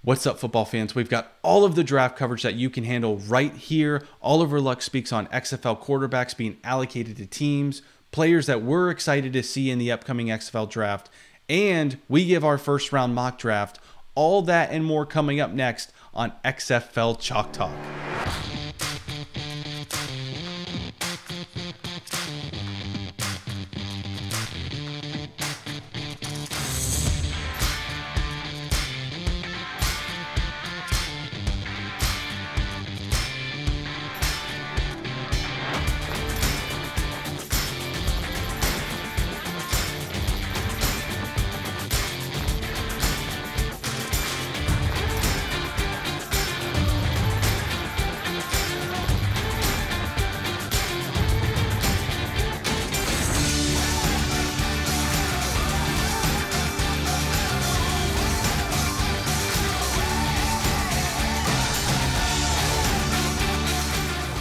What's up, football fans? We've got all of the draft coverage that you can handle right here. Oliver Luck speaks on XFL quarterbacks being allocated to teams, players that we're excited to see in the upcoming XFL draft, and we give our first round mock draft. All that and more coming up next on XFL Chalk Talk.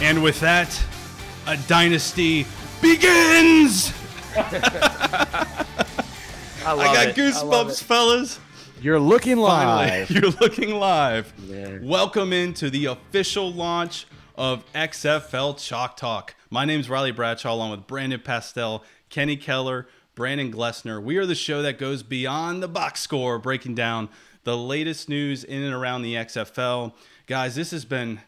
And with that, a dynasty begins! I got goosebumps, fellas. You're looking live. Finally, you're looking live. Yeah. Welcome into the official launch of XFL Chalk Talk. My name's Riley Bradshaw, along with Brandon Pastel, Kenny Keller, Brandon Glessner. We are the show that goes beyond the box score, breaking down the latest news in and around the XFL. Guys, this has been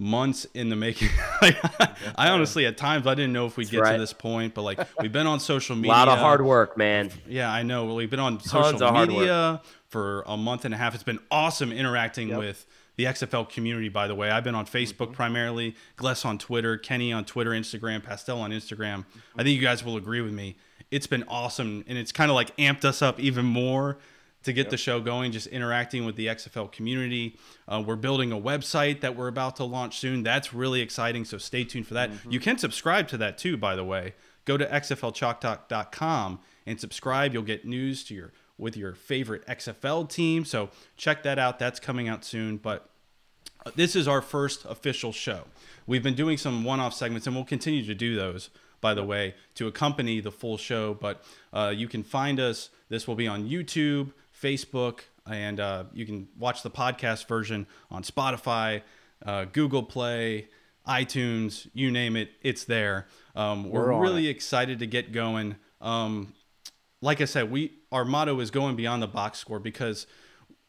months in the making. I honestly, at times, I didn't know if we'd get to this point, but like, we've been on social media. A lot of hard work, man. Yeah, I know. We've been on social media for a month and a half. It's been awesome interacting with the XFL community, by the way. I've been on Facebook primarily, Gless on Twitter, Kenny on Twitter, Instagram, Pastel on Instagram. I think you guys will agree with me. It's been awesome, and it's kind of like amped us up even more to get the show going, just interacting with the XFL community. We're building a website that we're about to launch soon. That's really exciting, so stay tuned for that. You can subscribe to that too, by the way. Go to xflchalktalk.com and subscribe. You'll get news with your favorite XFL team, so check that out. That's coming out soon, but this is our first official show. We've been doing some one-off segments, and we'll continue to do those, by the way, to accompany the full show, but you can find us. This will be on YouTube, Facebook, and you can watch the podcast version on Spotify, Google Play, iTunes, you name it, it's there. We're really excited to get going. Like I said, our motto is going beyond the box score, because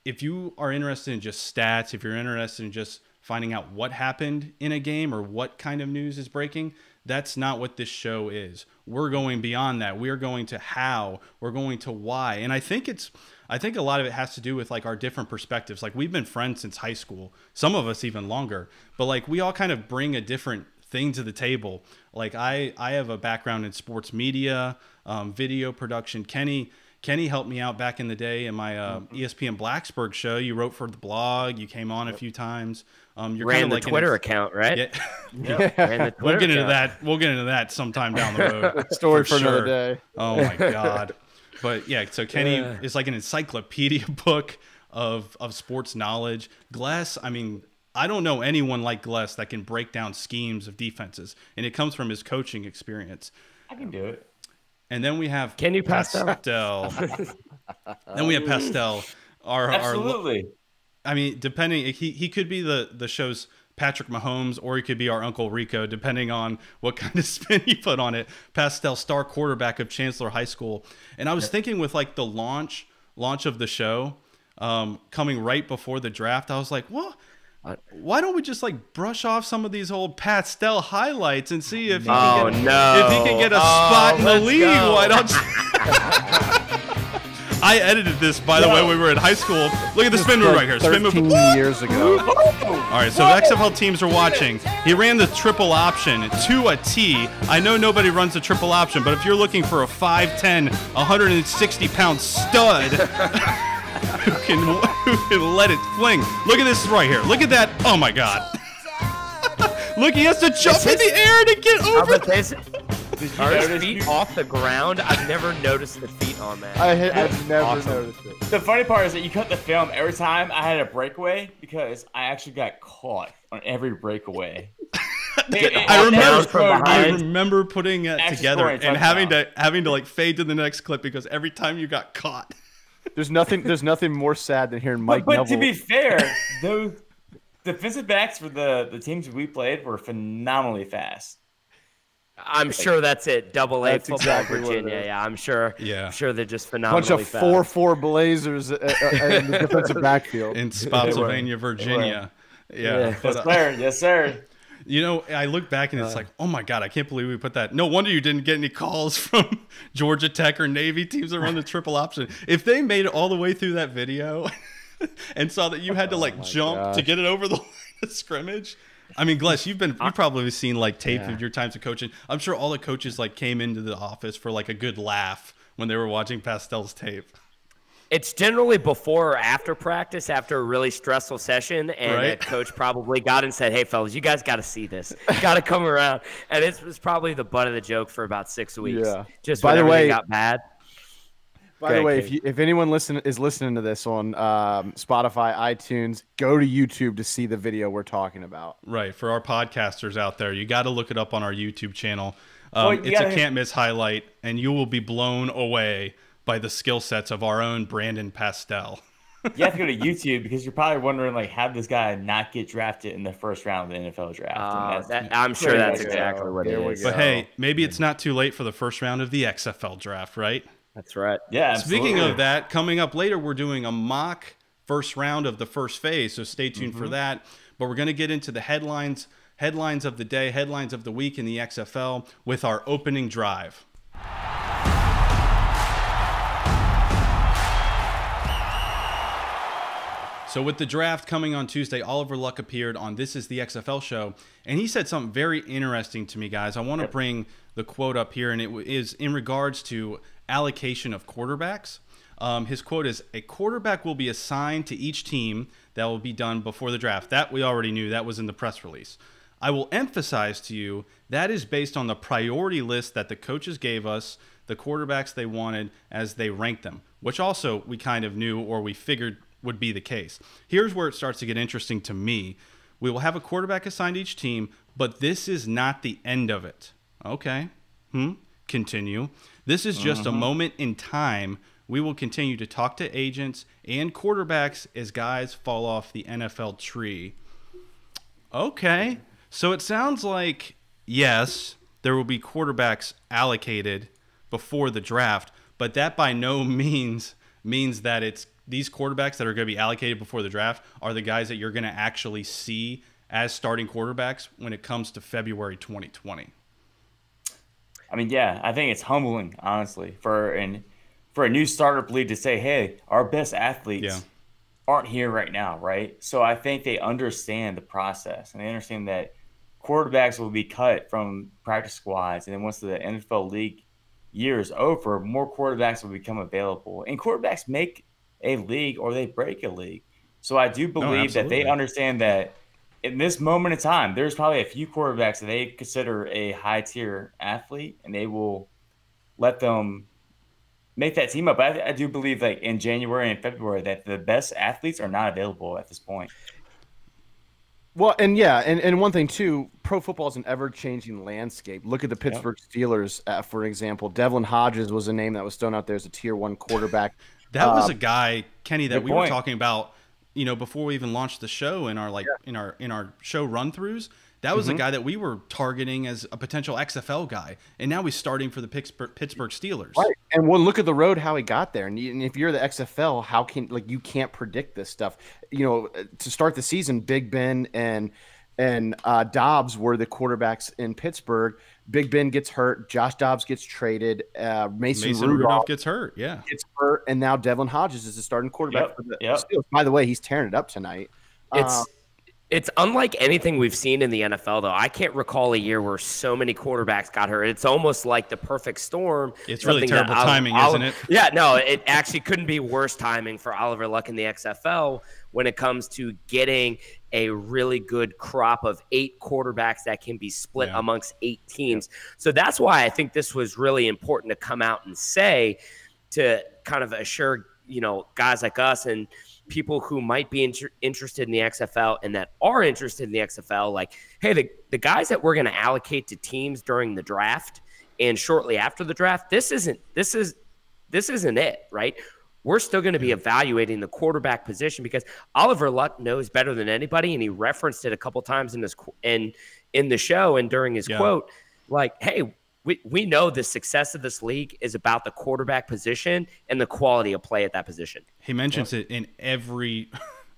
if you are interested in just stats, if you're interested in just finding out what happened in a game or what kind of news is breaking, that's not what this show is. We're going beyond that. We're going to how, we're going to why. And I think a lot of it has to do with like our different perspectives. Like, we've been friends since high school, some of us even longer, but like we all kind of bring a different thing to the table. Like I have a background in sports media, video production. Kenny helped me out back in the day in my ESPN Blacksburg show. You wrote for the blog. You came on a few times. You're ran the Twitter account, right? Yeah. Ran the Twitter we'll get into that. We'll get into that sometime down the road. Story for another day. Oh my God. But yeah, so Kenny is like an encyclopedia book of sports knowledge. Gless, I mean, I don't know anyone like Gless that can break down schemes of defenses, and it comes from his coaching experience. I can do it. And then we have Pastel. Then we have Pastel. Absolutely. I mean, depending, he could be the show's Patrick Mahomes, or he could be our Uncle Rico, depending on what kind of spin you put on it. Pastel, star quarterback of Chancellor High School. And I was thinking with like the launch of the show coming right before the draft, I was like, well, why don't we just like brush off some of these old Pastel highlights and see if he can get a spot in the league? Why don't you? I edited this, by the way, when we were in high school. Look at the spin move right here. Spin move 13 years ago. All right, so the XFL teams are watching. He ran the triple option to a T. I know nobody runs the triple option, but if you're looking for a 5'10", 160-pound stud who can let it fling, look at this right here. Look at that. Oh, my God. Look, he has to jump in the air to get over. Are his feet off the ground? I've never noticed the feet on that. I've never noticed it. The funny part is that you cut the film every time I had a breakaway, because I actually got caught on every breakaway. I remember putting it together and having to like fade to the next clip, because every time you got caught. There's nothing more sad than hearing Mike But Neville. to be fair, those defensive backs for the teams we played were phenomenally fast. I'm sure that's it. Double A football, exactly Virginia. Yeah, I'm sure. Yeah. I'm sure they're just phenomenally bunch of fast. 4-4 Blazers in the defensive backfield. In Spotsylvania, Virginia. Yeah. Yes, sir. Yes, sir. You know, I look back and it's like, oh my God, I can't believe we put that. No wonder you didn't get any calls from Georgia Tech or Navy teams that run the triple option. If they made it all the way through that video and saw that you had to jump to get it over the line of scrimmage. I mean, Gless, you've probably seen tape of your times of coaching. I'm sure all the coaches came into the office for a good laugh when they were watching Pastel's tape. It's generally before or after practice, after a really stressful session, and a coach probably got and said, "Hey, fellas, you guys got to see this. Got to come around." And it was probably the butt of the joke for about 6 weeks. Yeah. Just by the way, got bad. By the way, if anyone is listening to this on Spotify, iTunes, go to YouTube to see the video we're talking about. Right. For our podcasters out there, you got to look it up on our YouTube channel. It's a can't miss highlight, and you will be blown away by the skill sets of our own Brandon Pastel. You have to go to YouTube because you're probably wondering, how did this guy not get drafted in the first round of the NFL draft? I'm sure that's exactly what it is. But hey, maybe it's not too late for the first round of the XFL draft, right? That's right. Yeah. Speaking absolutely. of that, coming up later, we're doing a mock first round of the first phase, so stay tuned for that. But we're going to get into the headlines of the day, headlines of the week in the XFL with our opening drive. So with the draft coming on Tuesday, Oliver Luck appeared on This Is the XFL show, and he said something very interesting to me, guys. I want to bring the quote up here, and it is in regards to allocation of quarterbacks. His quote is, "A quarterback will be assigned to each team that will be done before the draft." That we already knew. That was in the press release. "I will emphasize to you that is based on the priority list that the coaches gave us, the quarterbacks they wanted as they ranked them," which also we kind of knew or we figured would be the case. Here's where it starts to get interesting to me. "We will have a quarterback assigned to each team, but this is not the end of it." Okay. Continue. "This is just a moment in time. We will continue to talk to agents and quarterbacks as guys fall off the NFL tree." Okay. So it sounds like, yes, there will be quarterbacks allocated before the draft, but that by no means that it's these quarterbacks that are going to be allocated before the draft are the guys that you're going to actually see as starting quarterbacks when it comes to February 2020. I mean, yeah, I think it's humbling, honestly, for a new startup league to say, "Hey, our best athletes aren't here right now," right? So I think they understand the process, and they understand that quarterbacks will be cut from practice squads, and then once the NFL league year is over, more quarterbacks will become available. And quarterbacks make a league or they break a league. So I do believe that they understand that in this moment in time, there's probably a few quarterbacks that they consider a high-tier athlete, and they will let them make that team up. I do believe in January and February that the best athletes are not available at this point. Well, and one thing too, pro football is an ever-changing landscape. Look at the Pittsburgh Steelers, for example. Devlin Hodges was a name that was thrown out there as a tier 1 quarterback. That was a guy, Kenny, that we were talking about, before we even launched the show in our in our show run-throughs. That was a guy that we were targeting as a potential XFL guy, and now he's starting for the Pittsburgh Steelers. Right, and look at the road how he got there. And if you're the XFL, how can you can't predict this stuff? To start the season, Big Ben and Dobbs were the quarterbacks in Pittsburgh. Big Ben gets hurt. Josh Dobbs gets traded. Mason Rudolph gets hurt. Yeah, gets hurt, and now Devlin Hodges is the starting quarterback for the Steelers. By the way, he's tearing it up tonight. It's unlike anything we've seen in the NFL, though. I can't recall a year where so many quarterbacks got hurt. It's almost like the perfect storm. It's really terrible timing, isn't it? Yeah, no, it actually couldn't be worse timing for Oliver Luck in the XFL when it comes to getting a really good crop of 8 quarterbacks that can be split amongst 8 teams. So that's why I think this was really important to come out and say, to kind of assure, guys like us and people who might be interested in the XFL and that are interested in the XFL, like, hey, the guys that we're going to allocate to teams during the draft and shortly after the draft, this isn't it, right? we're still going to be evaluating the quarterback position because Oliver Luck knows better than anybody, and he referenced it a couple times in the show and during his quote, like, hey, we know the success of this league is about the quarterback position and the quality of play at that position. He mentions it in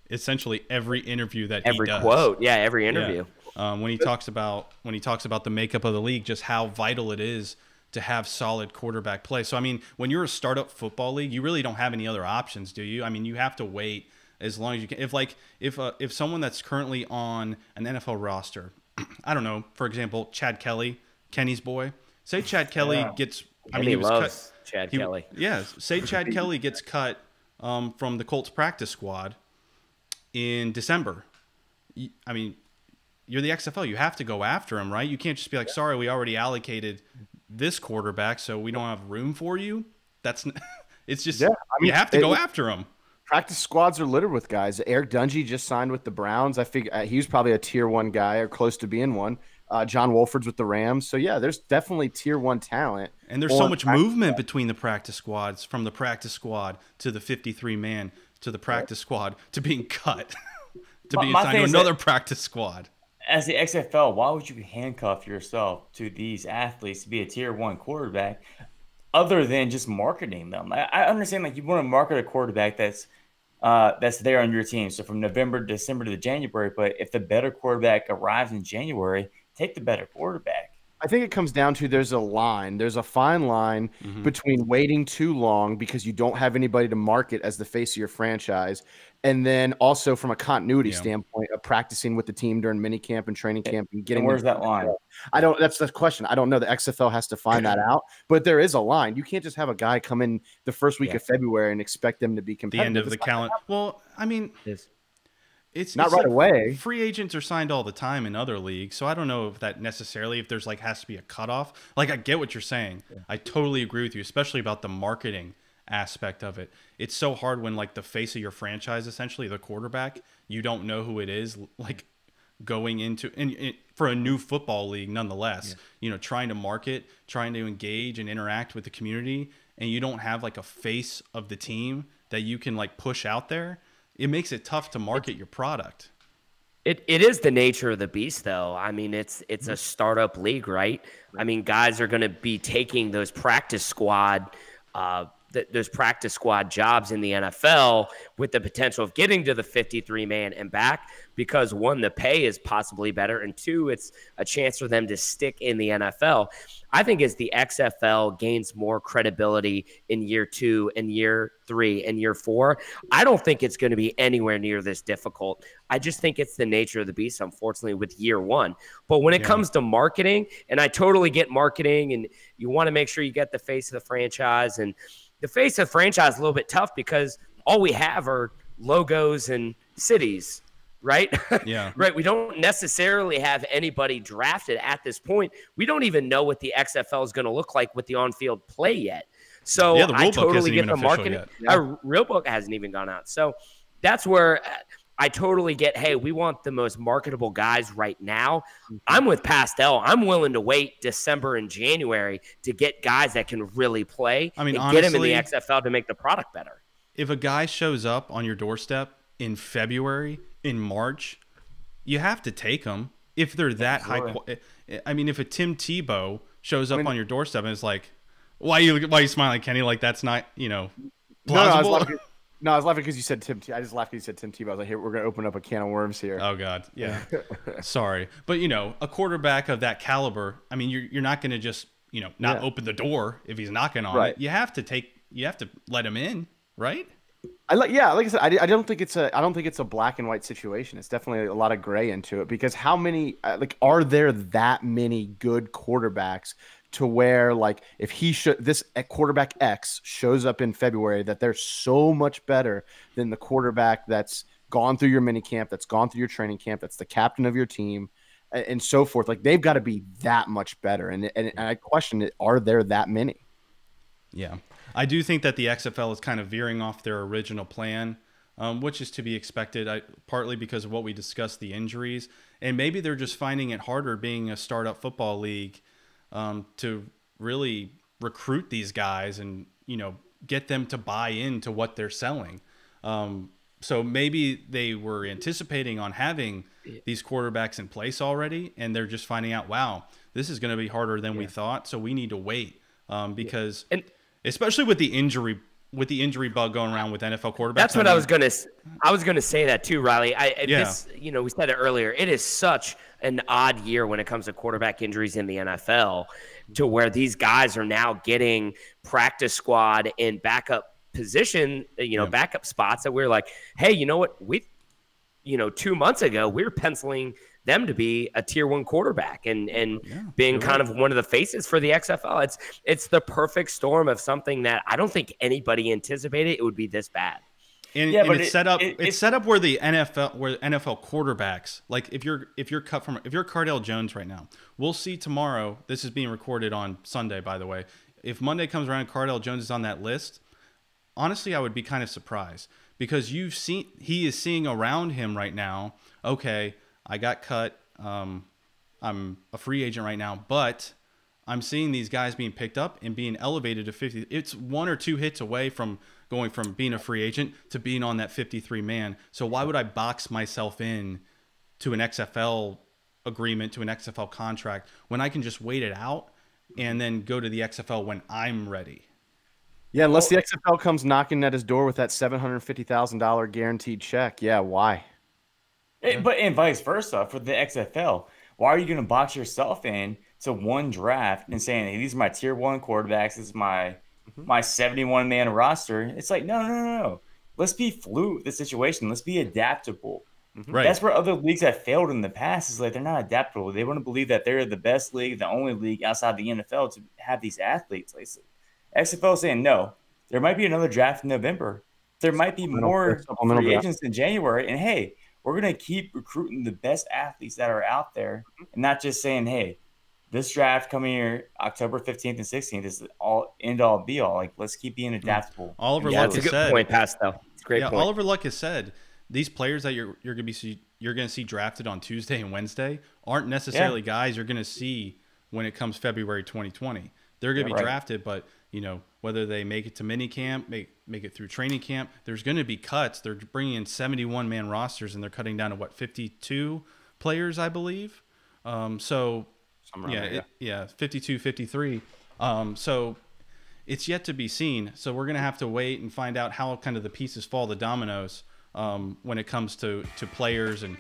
essentially every interview that he does. Every quote, every interview. Yeah. When he talks about the makeup of the league, just how vital it is to have solid quarterback play. So I mean, when you're a startup football league, you really don't have any other options, do you? I mean, you have to wait as long as you can. If someone that's currently on an NFL roster, I don't know, for example, Chad Kelly, Kenny's boy. Say Chad Kelly gets. He loves Chad Kelly. Yeah. Say Chad Kelly gets cut from the Colts practice squad in December. I mean, you're the XFL. You have to go after him, right? You can't just be like, sorry, we already allocated this quarterback, so we don't have room for you. It's just you have to go after him. Practice squads are littered with guys. Eric Dungy just signed with the Browns. I figure he was probably a tier 1 guy or close to being one. John Wolford's with the Rams. So, there's definitely tier 1 talent. And there's so much movement between the practice squads, from the practice squad to the 53-man to the practice squad to being cut to being assigned to another practice squad. As the XFL, why would you handcuff yourself to these athletes to be a tier 1 quarterback other than just marketing them? I understand, like, you want to market a quarterback that's there on your team. So from November, December to January, but if the better quarterback arrives in January, take the better quarterback. I think it comes down to there's a fine line between waiting too long because you don't have anybody to market as the face of your franchise, and then also from a continuity standpoint of practicing with the team during minicamp and training camp and getting. And where's that line? That's the question. I don't know. The XFL has to find that out, but there is a line. You can't just have a guy come in the first week of February and expect them to be competitive. The end of the calendar. Well, I mean, it's not right away. Free agents are signed all the time in other leagues, so I don't know if that necessarily, if there's has to be a cutoff. Like, I get what you're saying. Yeah. I totally agree with you, especially about the marketing aspect of it. It's so hard when the face of your franchise, essentially the quarterback, you don't know who it is. Going into and for a new football league, nonetheless, trying to market, trying to engage and interact with the community, and you don't have a face of the team that you can push out there. It makes it tough to market your product. It is the nature of the beast, though. I mean, it's a startup league, right? I mean, guys are going to be taking those practice squad jobs in the NFL with the potential of getting to the 53-man and back because, one, the pay is possibly better, and two, it's a chance for them to stick in the NFL. I think as the XFL gains more credibility in year 2 and year 3 and year 4, I don't think it's going to be anywhere near this difficult. I just think it's the nature of the beast, unfortunately, with year 1. But when it comes to marketing, and I totally get marketing, and you want to make sure you get the face of the franchise, and the face of the franchise is a little bit tough because all we have are logos and cities. Right? Yeah. Right. We don't necessarily have anybody drafted at this point. We don't even know what the XFL is going to look like with the on-field play yet. So the I totally get the marketing. Our real book hasn't even gone out. So that's where I totally get, hey, we want the most marketable guys right now. I'm with Pastel. I'm willing to wait December and January to get guys that can really play. I mean, and honestly, get them in the XFL to make the product better. If a guy shows up on your doorstep in February, in March, you have to take them if they're that high. I mean, if a Tim Tebow shows up on your doorstep and is like, why are you smiling, Kenny? Like, that's not, plausible. No, I was laughing because you said Tim. I just laughed because you said Tim Tebow. I was like, "Here, we're going to open up a can of worms here." Oh God, yeah. Sorry, but a quarterback of that caliber. I mean, you're not going to just not open the door if he's knocking on it. You have to let him in, right? Like I said, I don't think it's a black and white situation. It's definitely a lot of gray into it because how many are there that many good quarterbacks to where if this quarterback X shows up in February that they're so much better than the quarterback that's gone through your mini camp, that's gone through your training camp, that's the captain of your team, and so forth. They've got to be that much better. And I question it. Are there that many? Yeah. I do think that the XFL is kind of veering off their original plan, which is to be expected, partly because of what we discussed, the injuries. And maybe they're just finding it harder being a startup football league to really recruit these guys and, get them to buy into what they're selling. So maybe they were anticipating on having these quarterbacks in place already, and they're just finding out, wow, this is going to be harder than we thought. So we need to wait because, especially with the injury bug going around with NFL quarterbacks. That's what I was gonna say that too, Riley. This, we said it earlier. It is such an odd year when it comes to quarterback injuries in the NFL, to where these guys are now getting practice squad and backup position, backup spots that we're like, hey, you know what? 2 months ago, we were penciling them to be a tier 1 quarterback and being kind of one of the faces for the XFL. It's the perfect storm of something that I don't think anybody anticipated it would be this bad. And it's set up where the NFL quarterbacks, like if you're Cardale Jones right now, we'll see tomorrow. This is being recorded on Sunday, by the way. If Monday comes around, Cardale Jones is on that list. Honestly, I would be kind of surprised, because he is seeing around him right now. Okay, I got cut. I'm a free agent right now, but I'm seeing these guys being picked up and being elevated to 50. It's 1 or 2 hits away from going from being a free agent to being on that 53 man. So why would I box myself in to an XFL agreement, to an XFL contract, when I can just wait it out and then go to the XFL when I'm ready? Yeah, unless the XFL comes knocking at his door with that $750,000 guaranteed check. Yeah, why? And vice versa for the XFL. Why are you going to box yourself in to one draft and saying, hey, these are my tier 1 quarterbacks, this is my 71-man roster? It's like, no. Let's be fluid with the situation. Let's be adaptable. Right. That's where other leagues have failed in the past, is like they're not adaptable. They want to believe that they're the best league, the only league outside the NFL to have these athletes. Like, XFL saying, no, there might be another draft in November. There might be more free agents in January. And, hey, we're going to keep recruiting the best athletes that are out there, and not just saying, hey, this draft coming here October 15th and 16th is all end-all, be-all. Like, let's keep being adaptable. Oliver Luck has said. That's a good point, Pastel. It's a great point. Oliver Luck has said these players that you're going to see drafted on Tuesday and Wednesday aren't necessarily guys you're going to see when it comes February 2020. They're going to be drafted, but whether they make it to mini camp, make it through training camp, there's going to be cuts. They're bringing in 71-man rosters, and they're cutting down to 52 players, I believe. 52, 53. So it's yet to be seen. So we're going to have to wait and find out how kind of the pieces fall, the dominoes, when it comes to players and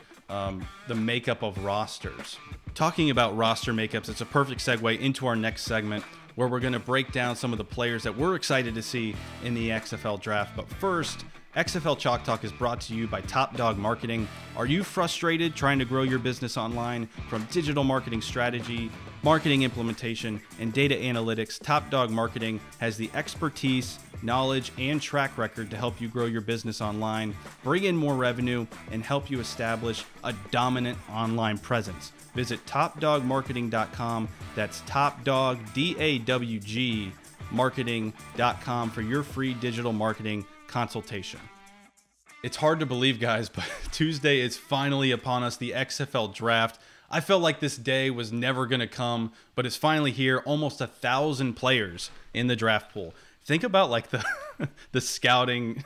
the makeup of rosters. Talking about roster makeups, it's a perfect segue into our next segment, where we're going to break down some of the players that we're excited to see in the XFL draft. But first, XFL Chalk Talk is brought to you by Top Dog Marketing. Are you frustrated trying to grow your business online? From digital marketing strategy, marketing implementation, and data analytics, Top Dog Marketing has the expertise, knowledge, and track record to help you grow your business online, bring in more revenue, and help you establish a dominant online presence. Visit topdogmarketing.com. That's topdog, DAWG, marketing.com for your free digital marketing consultation. It's hard to believe, guys, but Tuesday is finally upon us, the XFL draft. I felt like this day was never going to come, but it's finally here. Almost 1,000 players in the draft pool. Think about like the scouting,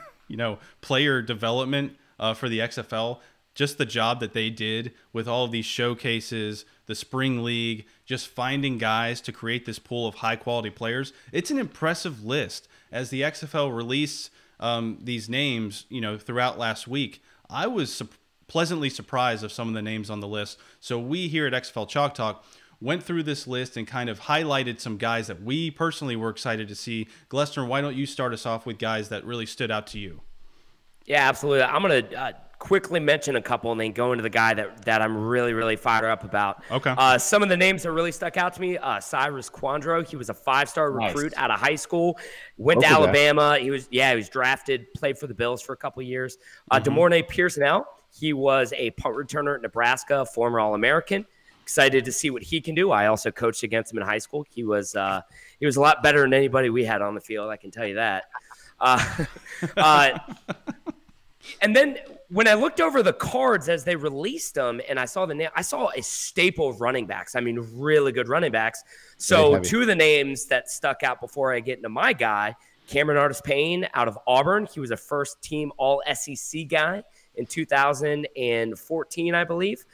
player development for the XFL. Just the job that they did with all of these showcases, the spring league, just finding guys to create this pool of high quality players. It's an impressive list. As the XFL released these names, throughout last week, I was pleasantly surprised of some of the names on the list. So we here at XFL Chalk Talk went through this list and kind of highlighted some guys that we personally were excited to see. Glessner, why don't you start us off with guys that really stood out to you? Yeah, absolutely. I'm going to quickly mention a couple and then go into the guy that I'm really, really fired up about. Okay. Some of the names that really stuck out to me, Cyrus Quandro. He was a 5-star recruit out of high school, went to Alabama. He was drafted, played for the Bills for a couple of years. DeMornay Pearsonell, he was a punt returner at Nebraska, former All-American. Excited to see what he can do. I also coached against him in high school. He was a lot better than anybody we had on the field, I can tell you that. And then when I looked over the cards as they released them and I saw the name, I saw a staple of running backs. I mean, really good running backs. So two of the names that stuck out before I get into my guy, Cameron Artis-Payne out of Auburn. He was a first-team All-SEC guy in 2014, I believe.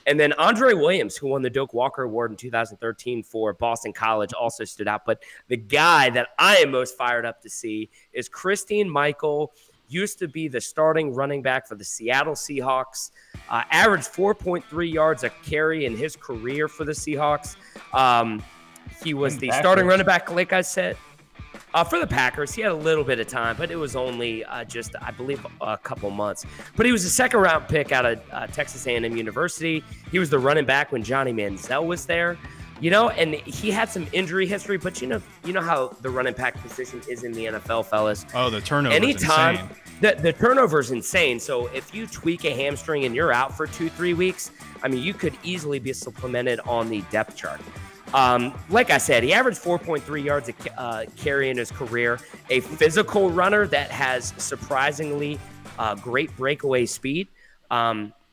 And then Andre Williams, who won the Doak Walker Award in 2013 for Boston College, also stood out. But the guy that I am most fired up to see is Christine Michael. Used to be the starting running back for the Seattle Seahawks. Averaged 4.3 yards a carry in his career for the Seahawks. He was the starting running back, like I said. For the Packers, he had a little bit of time, but it was only just, I believe, a couple months. But he was a second-round pick out of Texas A&M University. He was the running back when Johnny Manziel was there. And he had some injury history, but you know how the running back position is in the NFL, fellas. Oh, the turnover is insane. The turnover is insane. So if you tweak a hamstring and you're out for 2-3 weeks, I mean, you could easily be supplemented on the depth chart. Like I said, he averaged 4.3 yards a carry in his career. A physical runner that has surprisingly great breakaway speed.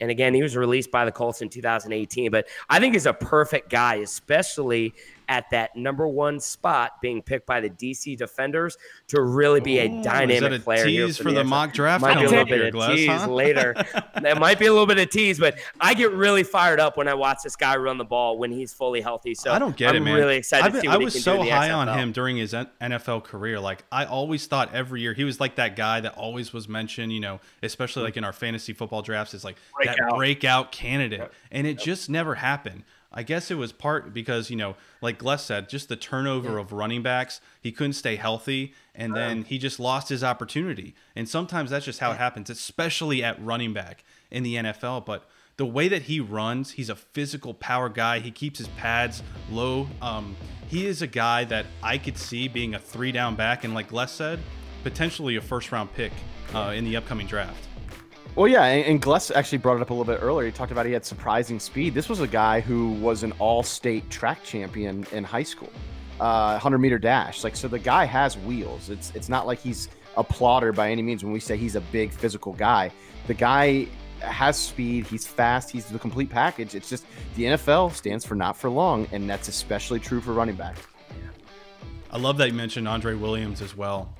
And again, he was released by the Colts in 2018. But I think he's a perfect guy, especially at that number one spot being picked by the DC Defenders to really be a dynamic player. Is that a tease for the mock draft? Might be a little bit of tease later. That might be a little bit of tease, but I get really fired up when I watch this guy run the ball when he's fully healthy. So I don't get it, man. I'm really excited to see what he can do in the XFL. I was so high on him during his NFL career. Like, I always thought every year he was like that guy that always was mentioned, especially like in our fantasy football drafts, it's like that breakout candidate. Yep. And it just never happened. I guess it was part because, like Gless said, just the turnover of running backs. He couldn't stay healthy, and then he just lost his opportunity. And sometimes that's just how it happens, especially at running back in the NFL. But the way that he runs, he's a physical power guy. He keeps his pads low. He is a guy that I could see being a 3-down back, and like Gless said, potentially a first-round pick in the upcoming draft. Well, yeah, and Gless actually brought it up a little bit earlier. He talked about he had surprising speed. This was a guy who was an all-state track champion in high school, 100-meter dash. So the guy has wheels. It's not like he's a plotter by any means when we say he's a big physical guy. The guy has speed. He's fast. He's the complete package. It's just the NFL stands for not for long, and that's especially true for running backs. I love that you mentioned Andre Williams as well.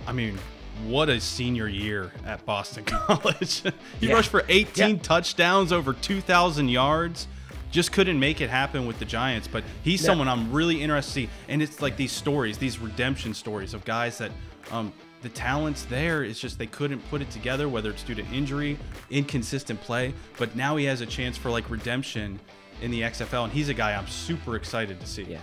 I mean, what a senior year at Boston College. He rushed for 18 touchdowns, over 2,000 yards. Just couldn't make it happen with the Giants, but he's someone I'm really interested to see. And it's like these stories, these redemption stories of guys that the talent's there. It's just they couldn't put it together, whether it's due to injury, inconsistent play. But now he has a chance for like redemption in the XFL, and he's a guy I'm super excited to see. Yeah.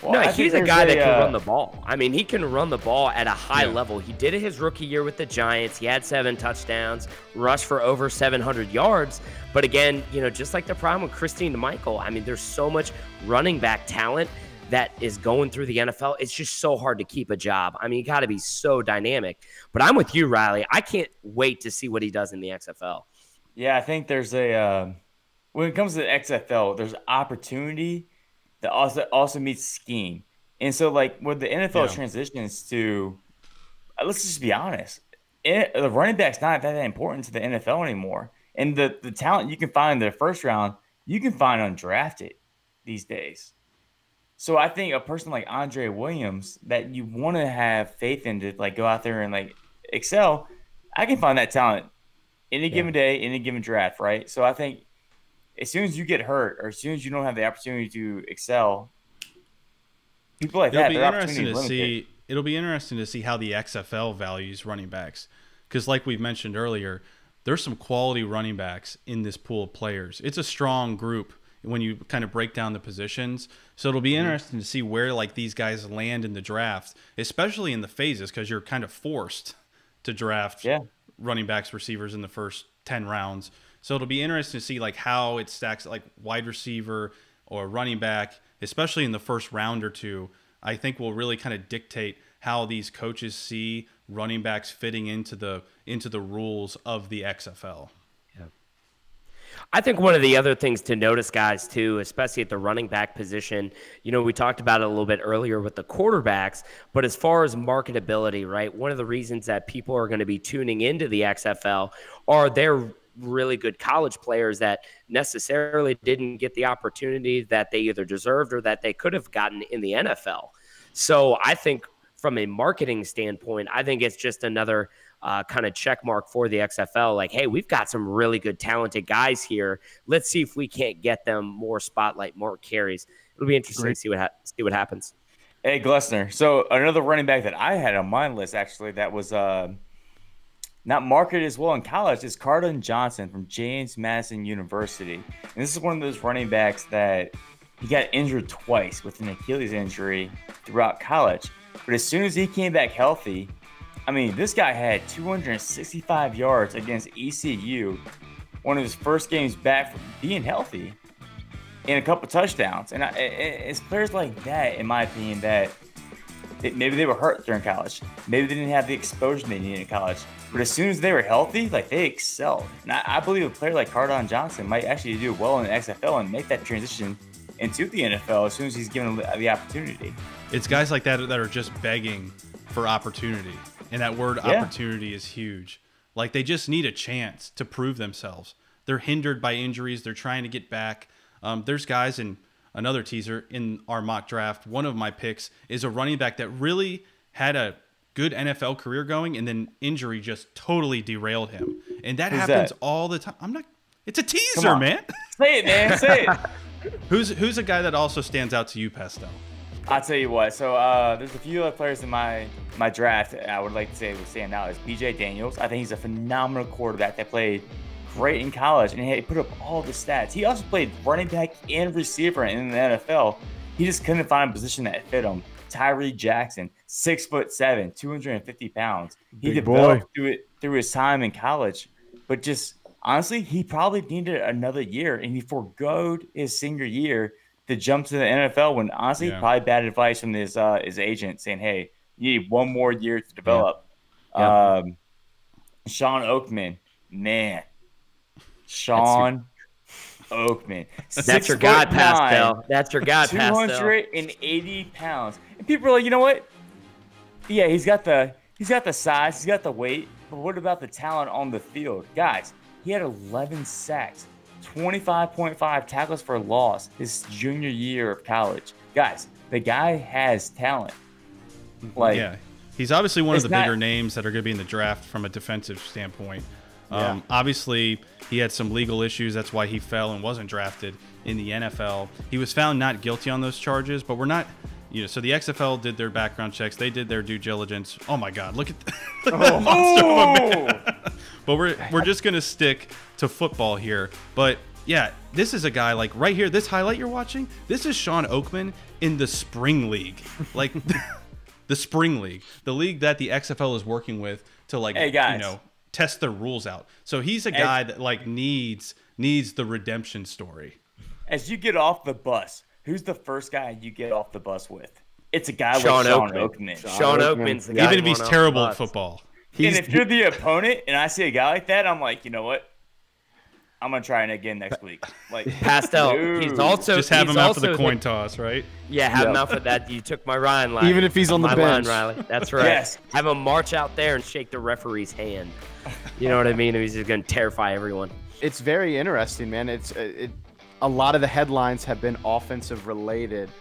Well, he's a guy that can run the ball. I mean, he can run the ball at a high level. He did it his rookie year with the Giants. He had 7 touchdowns, rushed for over 700 yards. But again, just like the problem with Christine Michael, I mean, there's so much running back talent that is going through the NFL. It's just so hard to keep a job. I mean, you got to be so dynamic. But I'm with you, Riley. I can't wait to see what he does in the XFL. Yeah, I think there's when it comes to the XFL, there's opportunity that also meets scheme. And so, like, with the NFL transitions to, let's just be honest, the running back's not that important to the NFL anymore. And the talent you can find in the first round, you can find undrafted these days. So I think a person like Andre Williams that you want to have faith in to, like, go out there and, like, excel, I can find that talent any given day, any given draft, right? So I think as soon as you get hurt or as soon as you don't have the opportunity to excel, people like that, their opportunity is limited. It'll be interesting to see how the XFL values running backs. Because like we've mentioned earlier, there's some quality running backs in this pool of players. It's a strong group when you kind of break down the positions. So it'll be interesting to see where like these guys land in the draft, especially in the phases, because you're kind of forced to draft running backs, receivers in the first 10 rounds. So it'll be interesting to see like how it stacks, like wide receiver or running back, especially in the first round or two. I think will really kind of dictate how these coaches see running backs fitting into the rules of the XFL. Yeah. I think one of the other things to notice, guys, too, especially at the running back position, we talked about it a little bit earlier with the quarterbacks, but as far as marketability, right, one of the reasons that people are going to be tuning into the XFL are their really good college players that necessarily didn't get the opportunity that they either deserved or that they could have gotten in the NFL. So I think from a marketing standpoint, I think it's just another kind of check mark for the XFL. Like, hey, we've got some really good, talented guys here. Let's see if we can't get them more spotlight, more carries. It'll be interesting to see what happens. Hey, Glessner. So another running back that I had on my list, actually, that was not marketed as well in college is Carlin Johnson from James Madison University. And this is one of those running backs that he got injured twice with an Achilles injury throughout college. But as soon as he came back healthy, I mean, this guy had 265 yards against ECU, one of his first games back from being healthy, and a couple touchdowns. And it's players like that, in my opinion, that maybe they were hurt during college. Maybe they didn't have the exposure they needed in college. But as soon as they were healthy, like, they excelled. And I believe a player like Carlin Johnson might actually do well in the XFL and make that transition into the NFL as soon as he's given the opportunity. It's guys like that that are just begging for opportunity. And that word opportunity is huge. Like, they just need a chance to prove themselves. They're hindered by injuries. They're trying to get back. There's guys in another teaser in our mock draft. One of my picks is a running back that really had a good NFL career going, and then injury just totally derailed him. And that happens all the time. It's a teaser, man. Say it, man. Say it. Who's a guy that also stands out to you, Pastel? I'll tell you what. So there's a few other players in my draft I would like to say would stand out. Is BJ Daniels. I think he's a phenomenal quarterback that played great in college, and he put up all the stats. He also played running back and receiver in the NFL. He just couldn't find a position that fit him. Tyree Jackson, 6'7", 250 pounds. He developed through his time in college, but just honestly, he probably needed another year, and he forgoed his senior year to jump to the NFL. When honestly, probably bad advice from his agent saying, "Hey, you need one more year to develop." Sean Oakman, man. Sean Oakman. That's your guy, Pastel. That's your guy, Pastel. 280 pounds. And people are like, you know what? Yeah, he's got the size, he's got the weight, but what about the talent on the field? Guys, he had 11 sacks, 25.5 tackles for loss his junior year of college. Guys, the guy has talent. Like, yeah, he's obviously one of the bigger names that are going to be in the draft from a defensive standpoint. Obviously, he had some legal issues. That's why he fell and wasn't drafted in the NFL. He was found not guilty on those charges, but we're not, so the XFL did their background checks. They did their due diligence. Oh, my God. Look at that monster of a man. But we're just going to stick to football here. But, yeah, this is a guy, like, right here, this highlight you're watching, this is Sean Oakman in the Spring League. Like, the Spring League. The league that the XFL is working with to, like, hey, guys. Test their rules out. So he's a guy that like needs the redemption story. As you get off the bus, who's the first guy you get off the bus with? It's a guy Sean like Sean Oakman. Sean Oakman's the guy. Even if he's terrible at football. And if you're the opponent and I see a guy like that, I'm like, you know what? I'm gonna try it again next week. Like Pastel, he's also just have him out for the coin toss, right? Yeah, have him out for that. You took my Ryan line. Even if he's on the bench, Riley. That's right. Yes. Have him march out there and shake the referee's hand. You know what I mean? He's just gonna terrify everyone. It's very interesting, man. A lot of the headlines have been offensive related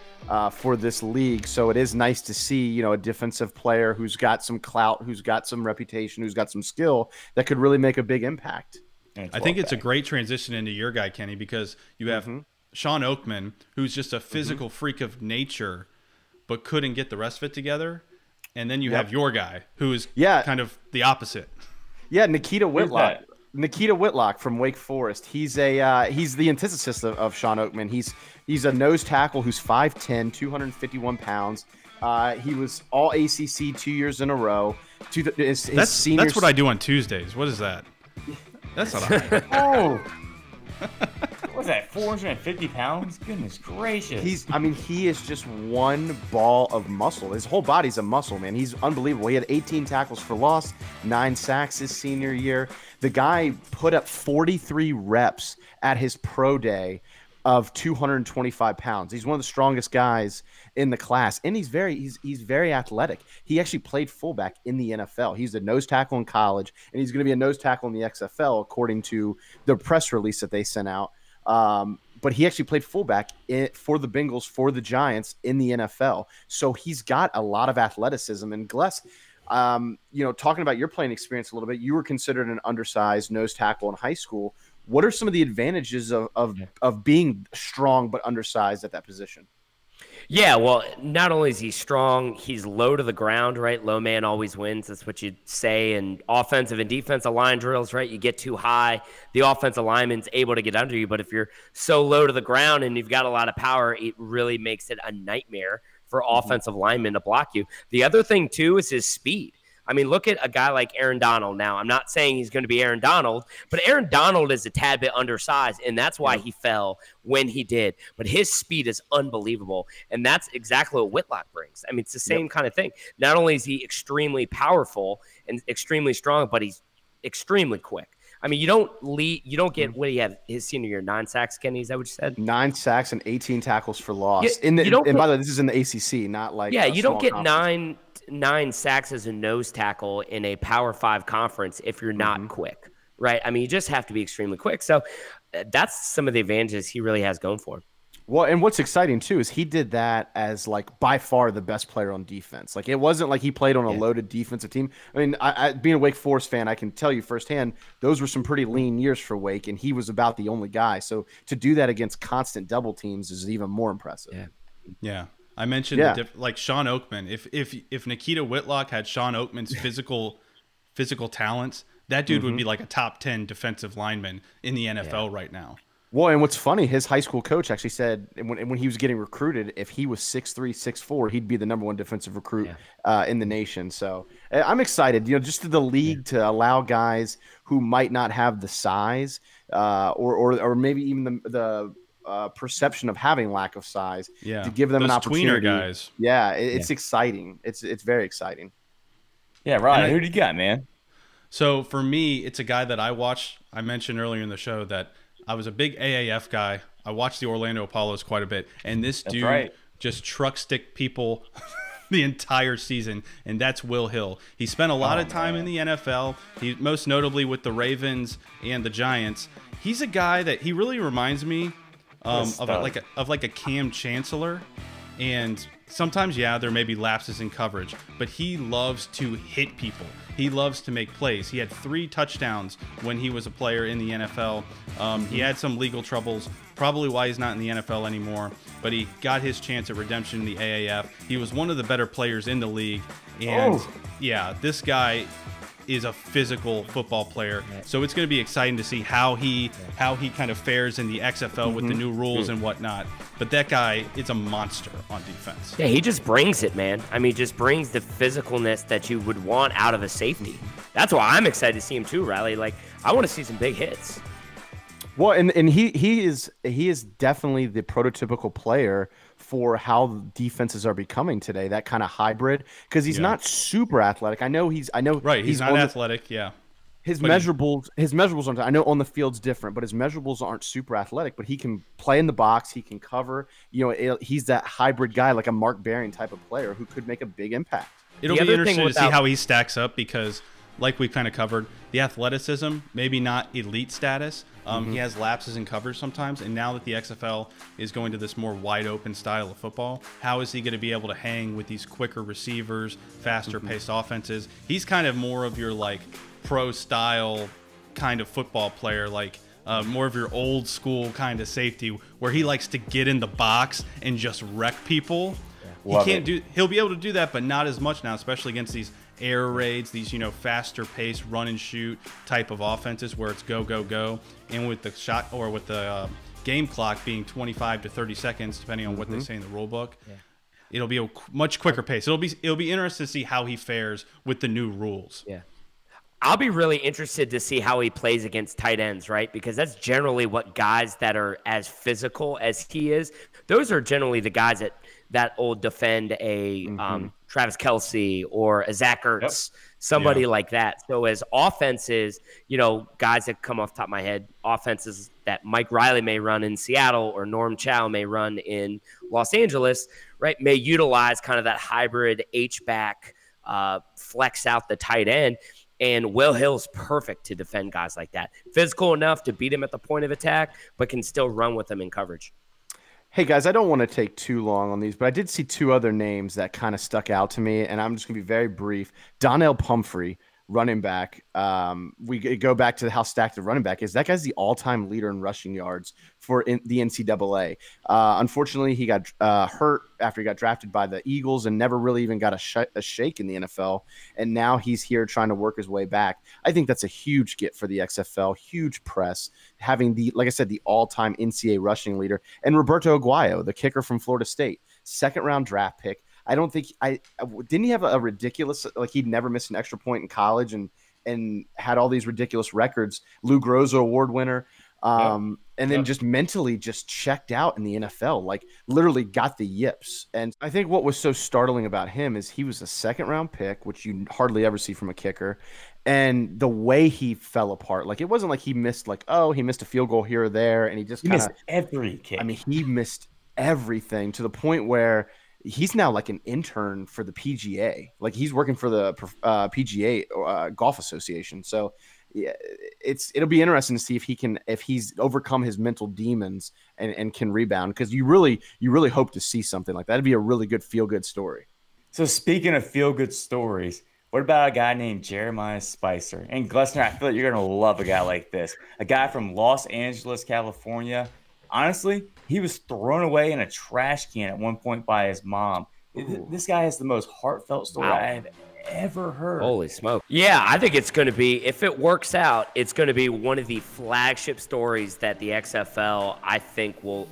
for this league, so it is nice to see a defensive player who's got some clout, who's got some reputation, who's got some skill that could really make a big impact. I think it's a great transition into your guy, Kenny, because you have Sean Oakman, who's just a physical freak of nature, but couldn't get the rest of it together. And then you have your guy, who is kind of the opposite. Yeah, Nikita Whitlock. Nikita Whitlock from Wake Forest. He's the antithesis of Sean Oakman. He's a nose tackle who's 5'10", 251 pounds. He was all ACC 2 years in a row. That's what I do on Tuesdays. What is that? That's not all right. Oh. What was that, 450 pounds? Goodness gracious. He is just one ball of muscle. His whole body's a muscle, man. He's unbelievable. He had 18 tackles for loss, 9 sacks his senior year. The guy put up 43 reps at his pro day of 225 pounds. He's one of the strongest guys in the class, and he's very athletic. He actually played fullback in the NFL. He's a nose tackle in college, and he's going to be a nose tackle in the XFL, according to the press release that they sent out. but he actually played fullback for the Bengals, for the Giants in the NFL. So he's got a lot of athleticism. And Gless, talking about your playing experience a little bit, you were considered an undersized nose tackle in high school. What are some of the advantages of being strong but undersized at that position? Yeah, well, not only is he strong, he's low to the ground, right? Low man always wins. That's what you'd say in offensive and defensive line drills, right? You get too high, the offensive lineman's able to get under you. But if you're so low to the ground and you've got a lot of power, it really makes it a nightmare for offensive linemen to block you. The other thing, too, is his speed. I mean, look at a guy like Aaron Donald now. I'm not saying he's going to be Aaron Donald, but Aaron Donald is a tad bit undersized, and that's why he fell when he did. But his speed is unbelievable, and that's exactly what Whitlock brings. I mean, it's the same kind of thing. Not only is he extremely powerful and extremely strong, but he's extremely quick. I mean, you don't get what he had his senior year, 9 sacks, Kenny, is that what you said? 9 sacks and 18 tackles for loss. And by the way, this is in the ACC, not like you don't get conference. nine sacks as a nose tackle in a Power 5 conference if you're not quick, right? I mean, you just have to be extremely quick. So that's some of the advantages he really has going for him. Well, and what's exciting, too, is he did that as, like, by far the best player on defense. Like, it wasn't like he played on a loaded defensive team. I mean, I being a Wake Forest fan, I can tell you firsthand, those were some pretty lean years for Wake, and he was about the only guy. So to do that against constant double teams is even more impressive. Yeah. I mentioned like Sean Oakman. If Nikita Whitlock had Sean Oakman's physical talents, that dude would be like a top 10 defensive lineman in the NFL right now. Well, and what's funny, his high school coach actually said when he was getting recruited, if he was 6'3", 6'4", he'd be the #1 defensive recruit in the nation. So I'm excited, just to the league to allow guys who might not have the size or maybe even the perception of having lack of size to give them an opportunity. Tweener guys. Yeah, it's exciting. It's very exciting. Yeah, Ryan, who do you got, man? So for me, it's a guy that I watched. I mentioned earlier in the show that I was a big AAF guy. I watched the Orlando Apollos quite a bit, and this dude just truck stick people the entire season, and that's Will Hill. He spent a lot of time in the NFL. He most notably with the Ravens and the Giants. He's a guy that he really reminds me of like a Cam Chancellor, and sometimes there may be lapses in coverage, but he loves to hit people. He loves to make plays. He had 3 touchdowns when he was a player in the NFL. He had some legal troubles, probably why he's not in the NFL anymore, but he got his chance at redemption in the AAF. He was one of the better players in the league, and this guy is a physical football player. So it's going to be exciting to see how he kind of fares in the XFL with the new rules and whatnot. But that guy is a monster on defense. Yeah, he just brings it, man. I mean, just brings the physicalness that you would want out of a safety. That's why I'm excited to see him too, Riley. Like, I want to see some big hits. Well, and he is definitely the prototypical player for how defenses are becoming today. That kind of hybrid, because he's not super athletic. He's not athletic. His measurables aren't. I know on the field's different, but his measurables aren't super athletic. But he can play in the box. He can cover. He's that hybrid guy, like a Mark Barron type of player who could make a big impact. It'll be interesting to see how he stacks up because, like we kind of covered, the athleticism, maybe not elite status. He has lapses in coverage sometimes, and now that the XFL is going to this more wide-open style of football, how is he going to be able to hang with these quicker receivers, faster-paced offenses? He's kind of more of your, like, pro-style kind of football player, like more of your old-school kind of safety, where he likes to get in the box and just wreck people. He'll be able to do that, but not as much now, especially against these air raids, these faster paced run and shoot type of offenses where it's go go go, and with the shot or with the game clock being 25 to 30 seconds depending on what they say in the rule book, it'll be a much quicker pace. It'll be interesting to see how he fares with the new rules. I'll be really interested to see how he plays against tight ends, right? Because that's generally what guys that are as physical as he is, those are generally the guys that will defend a Travis Kelce or a Zach Ertz, somebody like that. So as offenses, guys that come off the top of my head, offenses that Mike Riley may run in Seattle or Norm Chow may run in Los Angeles, right, may utilize kind of that hybrid H-back, flex out the tight end. And Will Hill's perfect to defend guys like that. Physical enough to beat him at the point of attack, but can still run with them in coverage. Hey, guys, I don't want to take too long on these, but I did see two other names that kind of stuck out to me, and I'm just going to be very brief. Donnell Pomfrey, running back. We go back to how stacked the running back is. That guy's the all-time leader in rushing yards for the NCAA. Unfortunately, he got hurt after he got drafted by the Eagles and never really even got a shake in the NFL. And now he's here trying to work his way back. I think that's a huge get for the XFL, huge press, having like I said, the all-time NCAA rushing leader. And Roberto Aguayo, the kicker from Florida State, second-round draft pick. I don't think didn't he have a ridiculous, like he'd never missed an extra point in college and had all these ridiculous records. Lou Groza award winner. And then just mentally just checked out in the NFL, like literally got the yips. And I think what was so startling about him is he was a second-round pick, which you hardly ever see from a kicker. And the way he fell apart, like it wasn't like he missed he missed a field goal here or there. And he missed every kick. I mean, he missed everything to the point where he's now like an intern for the PGA. Like he's working for the PGA Golf Association. So yeah, it'll be interesting to see if he's overcome his mental demons and can rebound, because you really hope to see something like that. It'd be a really good feel-good story. So speaking of feel-good stories, what about a guy named Jeremiah Spicer? And Glessner, I feel like you're going to love a guy like this. A guy from Los Angeles, California. Honestly, he was thrown away in a trash can at one point by his mom. Ooh. This guy has the most heartfelt story I've ever heard. Holy smoke. Yeah, I think it's going to be, if it works out, it's going to be one of the flagship stories that the XFL, I think, will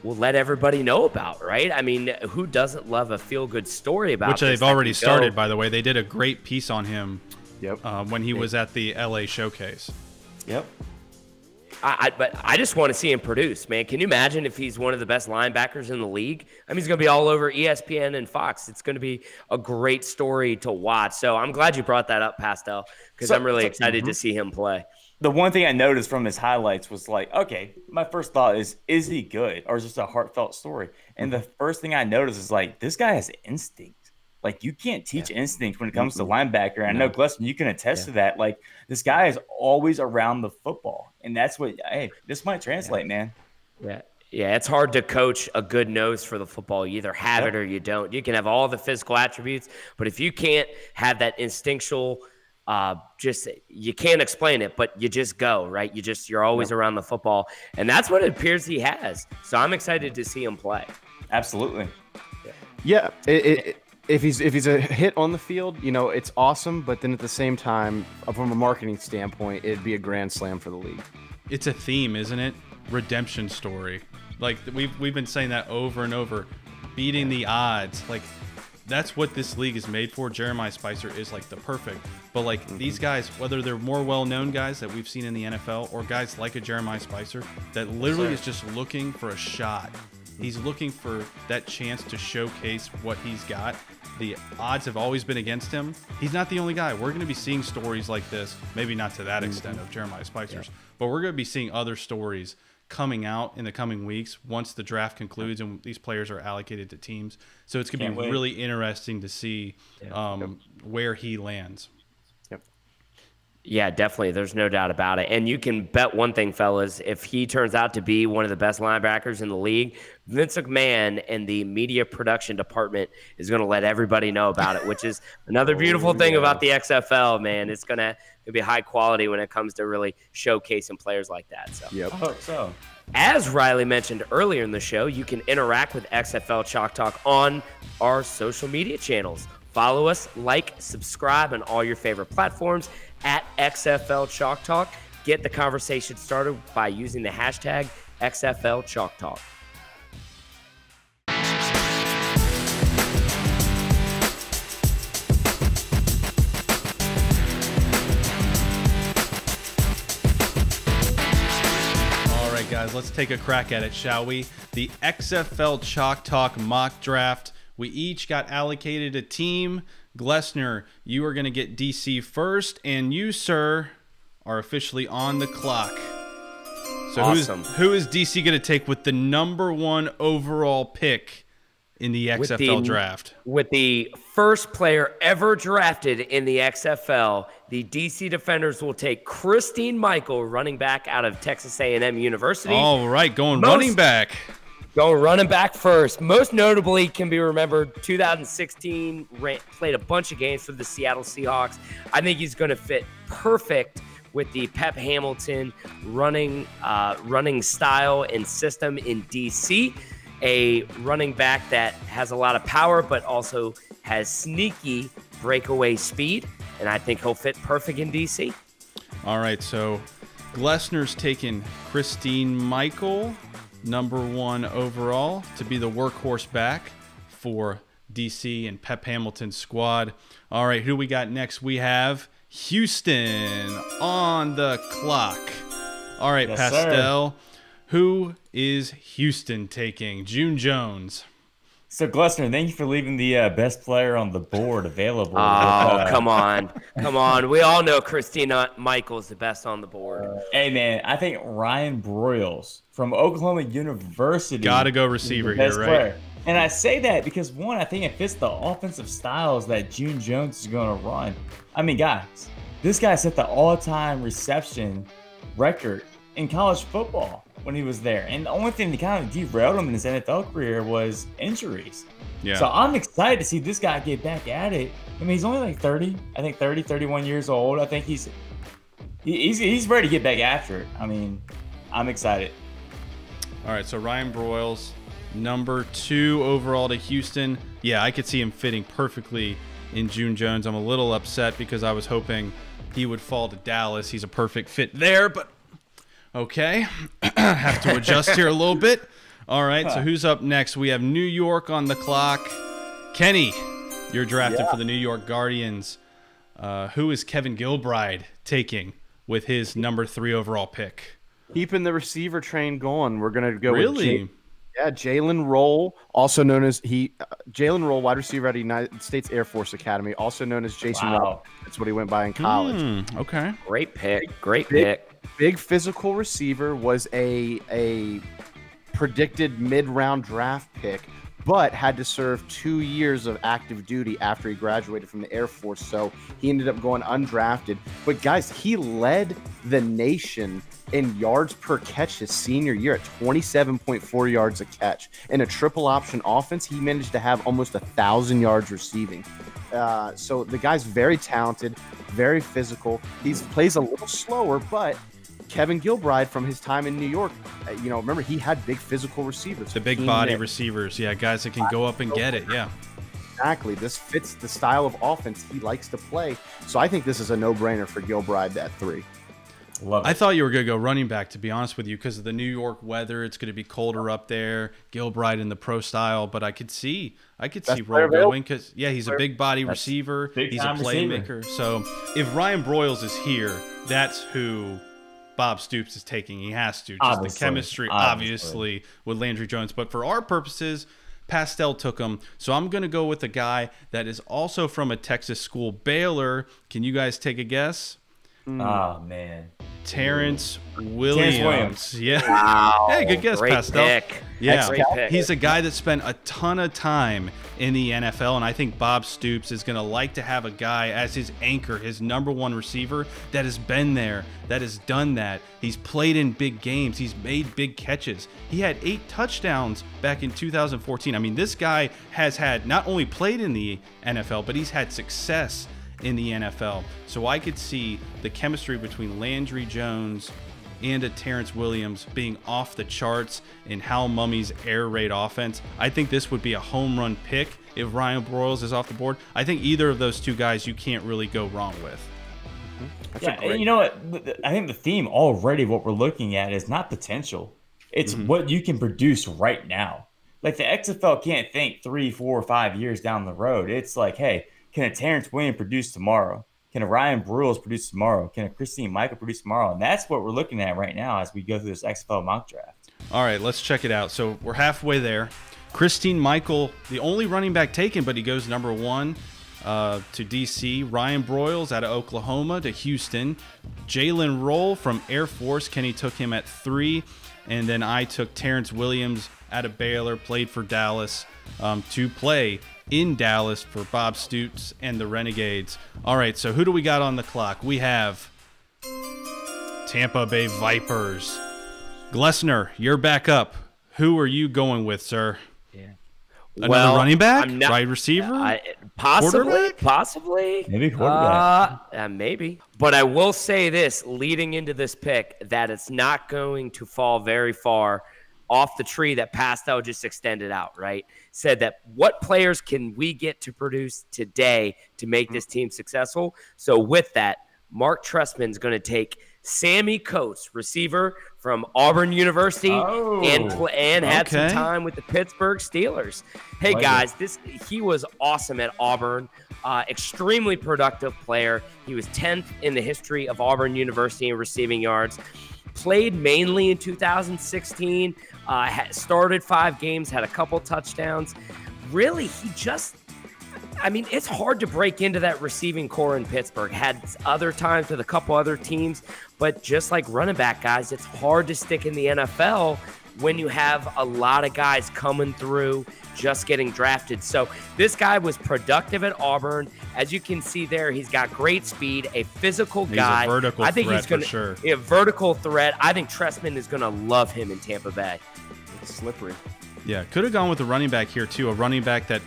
let everybody know about, right? I mean, who doesn't love a feel-good story about Which they've already started, by the way. They did a great piece on him when he was at the LA Showcase. Yep. But I just want to see him produce, man. Can you imagine if he's one of the best linebackers in the league? I mean, he's going to be all over ESPN and Fox. It's going to be a great story to watch. So I'm glad you brought that up, Pastel, because I'm really excited to see him play. The one thing I noticed from his highlights was like, okay, my first thought is he good, or is this a heartfelt story? And the first thing I noticed is like, this guy has instinct. Like, you can't teach instinct when it comes to linebacker. And I know, Gleston, you can attest to that. Like, this guy is always around the football. And that's what, hey, this might translate, man. Yeah. Yeah, it's hard to coach a good nose for the football. You either have it or you don't. You can have all the physical attributes, but if you can't have that instinctual, you can't explain it, but you just go, right? You're always around the football. And that's what it appears he has. So I'm excited to see him play. Absolutely. Yeah. If he's a hit on the field, it's awesome. But then at the same time, from a marketing standpoint, it'd be a grand slam for the league. It's a theme, isn't it? Redemption story. Like we've been saying that over and over. Beating the odds. Like that's what this league is made for. Jeremiah Spicer is like the perfect. But like these guys, whether they're more well-known guys that we've seen in the NFL or guys like a Jeremiah Spicer that literally is just looking for a shot. He's looking for that chance to showcase what he's got. The odds have always been against him. He's not the only guy. We're going to be seeing stories like this, maybe not to that extent of Jeremiah Spicer's, but we're going to be seeing other stories coming out in the coming weeks once the draft concludes and these players are allocated to teams. So it's going to be really interesting to see where he lands. Yeah, definitely. There's no doubt about it. And you can bet one thing, fellas, if he turns out to be one of the best linebackers in the league, Vince McMahon and the media production department is going to let everybody know about it, which is another beautiful thing about the XFL, man. It's going to be high quality when it comes to really showcasing players like that. So. I hope so. As Riley mentioned earlier in the show, you can interact with XFL Chalk Talk on our social media channels. Follow us, like, subscribe on all your favorite platforms at XFL Chalk Talk. Get the conversation started by using the hashtag XFL Chalk Talk. All right, guys, let's take a crack at it, shall we? The XFL Chalk Talk mock draft. We each got allocated a team. Glessner, you are going to get DC first, and you, sir, are officially on the clock. So awesome. Who is DC going to take with the number 1 overall pick in the XFL draft. With the first player ever drafted in the XFL, the DC Defenders will take Christine Michael, running back out of Texas A&M University. All right, running back. Go running back first. Most notably can be remembered 2016, played a bunch of games for the Seattle Seahawks. I think he's going to fit perfect with the Pep Hamilton running style and system in DC. A running back that has a lot of power, but also has sneaky breakaway speed. And I think he'll fit perfect in DC. All right, so Glessner's taken Christine Michael, #1 overall, to be the workhorse back for DC and Pep Hamilton's squad. All right, who we got next? We have Houston on the clock. All right, yes, Pastel. Sir. Who is Houston taking? June Jones. So, Glessner, thank you for leaving the best player on the board available. Oh, come on. Come on. We all know Christina Michael's the best on the board. Hey, man, I think Ryan Broyles from Oklahoma University. Got to go receiver here, right? Player. And I say that because, one, I think it fits the offensive styles that June Jones is going to run. I mean, guys, this guy set the all-time reception record in college football when he was there. And the only thing that kind of derailed him in his NFL career was injuries. Yeah. So I'm excited to see this guy get back at it. I mean, he's only like 30, I think 30, 31 years old. I think he's ready to get back after it. I mean, I'm excited. All right, so Ryan Broyles, #2 overall to Houston. Yeah, I could see him fitting perfectly in June Jones. I'm a little upset because I was hoping he would fall to Dallas. He's a perfect fit there, but okay. Have to adjust here a little bit. All right, so who's up next? We have New York on the clock. Kenny, you're drafted for the New York Guardians. Who is Kevin Gilbride taking with his #3 overall pick? Keeping the receiver train going. We're going to go really? with Jalen Roll, also known as Jalen Roll, wide receiver at United States Air Force Academy, also known as Jason Roll. That's what he went by in college. Okay. Great pick. Great pick. Big physical receiver, was a predicted mid-round draft pick, but had to serve 2 years of active duty after he graduated from the Air Force. So he ended up going undrafted. But guys, he led the nation in yards per catch his senior year at 27.4 yards a catch. In a triple option offense, he managed to have almost 1,000 yards receiving. So the guy's very talented, very physical. He plays a little slower, but Kevin Gilbride from his time in New York, remember he had big physical receivers. The big body receivers, guys that can go up and get it, Exactly. This fits the style of offense he likes to play. So I think this is a no-brainer for Gilbride at 3. Love it. I thought you were going to go running back, to be honest with you, because of the New York weather. It's going to be colder up there. Gilbride in the pro style, but I could see Roll going because, he's a big body receiver. He's a playmaker. So if Ryan Broyles is here, that's who Bob Stoops is taking. He has to. Just the chemistry, obviously, with Landry Jones. But for our purposes, Pastel took him. So I'm going to go with a guy that is also from a Texas school, Baylor. Can you guys take a guess? Oh, man. Terrence Williams. Yeah. Wow. Hey, good guess, Great Pastel. Pick. Yeah. Great pick. He's a guy that spent a ton of time in the NFL, and I think Bob Stoops is going to like to have a guy as his anchor, his #1 receiver that has been there, that has done that. He's played in big games. He's made big catches. He had 8 touchdowns back in 2014. I mean, this guy has had not only played in the NFL, but he's had success in the NFL. So I could see the chemistry between Landry Jones and a Terrence Williams being off the charts in Hal Mummy's air raid offense. I think this would be a home run pick if Ryan Broyles is off the board. I think either of those two guys you can't really go wrong with. And you know what? I think the theme already, what we're looking at is not potential. It's what you can produce right now. Like the XFL can't think 3, 4, 5 years down the road. It's like, hey, can a Terrence Williams produce tomorrow? Can a Ryan Broyles produce tomorrow? Can a Christine Michael produce tomorrow? And that's what we're looking at right now as we go through this XFL mock draft. All right, let's check it out. So we're halfway there. Christine Michael, the only running back taken, but he goes #1. to DC. Ryan Broyles out of Oklahoma to Houston. Jalen Roll from Air Force. Kenny took him at 3. And then I took Terrence Williams out of Baylor, played for Dallas, to play in Dallas for Bob Stoops and the Renegades. All right, so who do we got on the clock? We have Tampa Bay Vipers. Glessner, you're back up. Who are you going with, sir? Yeah. Another running back? Wide receiver? Possibly. Maybe quarterback. Maybe. But I will say this, leading into this pick, that it's not going to fall very far off the tree that Pastel just extended out, right? Said that what players can we get to produce today to make this team successful? So with that, Mark Trestman's going to take Sammy Coates, receiver from Auburn University, and had some time with the Pittsburgh Steelers. Hey, guys, he was awesome at Auburn. Extremely productive player. He was 10th in the history of Auburn University in receiving yards. Played mainly in 2016. Started 5 games, had a couple touchdowns. Really, it's hard to break into that receiving core in Pittsburgh. Had other times with a couple other teams, but just like running back guys, it's hard to stick in the NFL when you have a lot of guys coming through just getting drafted. So this guy was productive at Auburn. As you can see there, he's got great speed, a physical guy. He's a vertical threat for sure. A vertical threat. I think Trestman is going to love him in Tampa Bay. It's slippery. Yeah, could have gone with a running back here too, a running back that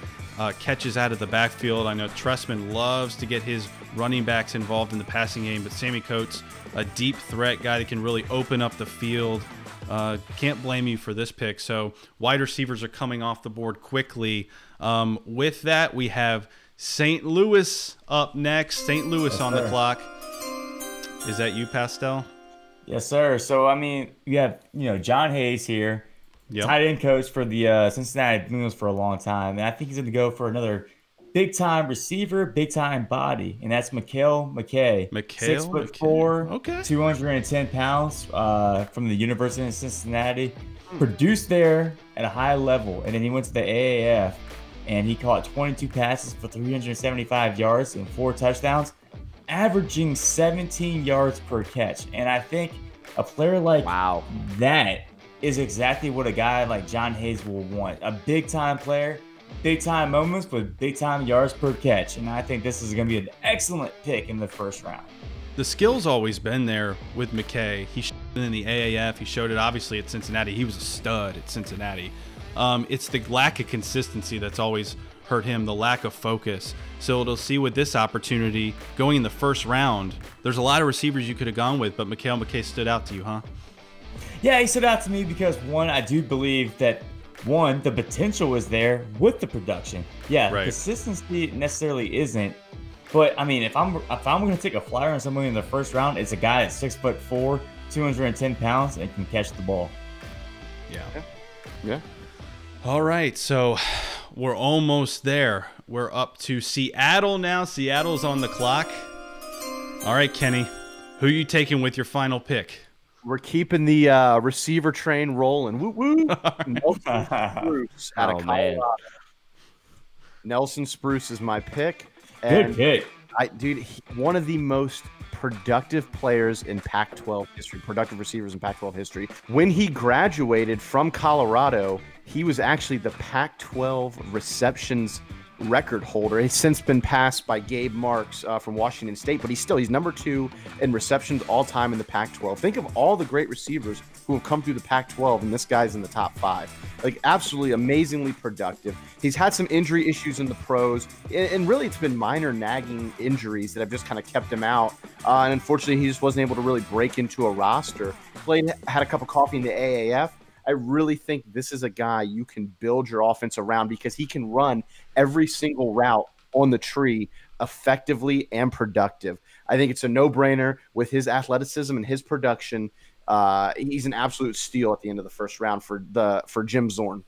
catches out of the backfield. I know Trestman loves to get his running backs involved in the passing game, but Sammy Coates, a deep threat guy that can really open up the field. Can't blame you for this pick. So wide receivers are coming off the board quickly. With that, we have St. Louis up next. St. Louis on the clock. Is that you, Pastel? Yes, sir. So, you have, John Hayes here. Yep. Tight end coach for the Cincinnati Bengals for a long time. And I think he's going to go for another big-time receiver, big-time body. And that's Mikael McKay. 6'4", 210 pounds from the University of Cincinnati. Produced there at a high level. And then he went to the AAF. And he caught 22 passes for 375 yards and 4 touchdowns, averaging 17 yards per catch. And I think a player like that is exactly what a guy like John Hayes will want. A big-time player, big-time moments with big-time yards per catch. And I think this is going to be an excellent pick in the first round. The skill's always been there with McKay. He showed it in the AAF. He showed it, obviously, at Cincinnati. He was a stud at Cincinnati. It's the lack of consistency that's always hurt him, the lack of focus. So it'll see with this opportunity going in the first round. There's a lot of receivers you could have gone with, but Mikael McKay stood out to you, huh? Yeah, he stood out to me because, one, I do believe that, the potential is there with the production. Yeah, right. Consistency necessarily isn't. But, if I'm going to take a flyer on somebody in the first round, it's a guy that's 6'4", 210 pounds, and can catch the ball. Yeah. All right, so we're almost there. We're up to Seattle now. Seattle's on the clock. All right, Kenny, who are you taking with your final pick? We're keeping the receiver train rolling. Woo woo! Nelson Spruce out of Colorado. Nelson Spruce is my pick. Good pick. One of the most productive players in Pac-12 history, productive receivers in Pac-12 history. When he graduated from Colorado, he was actually the Pac-12 receptions record holder. He's since been passed by Gabe Marks from Washington State, but he's number 2 in receptions all time in the Pac-12. Think of all the great receivers who have come through the Pac-12, and this guy's in the top 5. Like, absolutely amazingly productive. He's had some injury issues in the pros, and really it's been minor nagging injuries that have just kind of kept him out. And unfortunately, he just wasn't able to really break into a roster. Had a cup of coffee in the AAF. I really think this is a guy you can build your offense around because he can run every single route on the tree effectively and productive. I think it's a no-brainer with his athleticism and his production. He's an absolute steal at the end of the first round for Jim Zorn.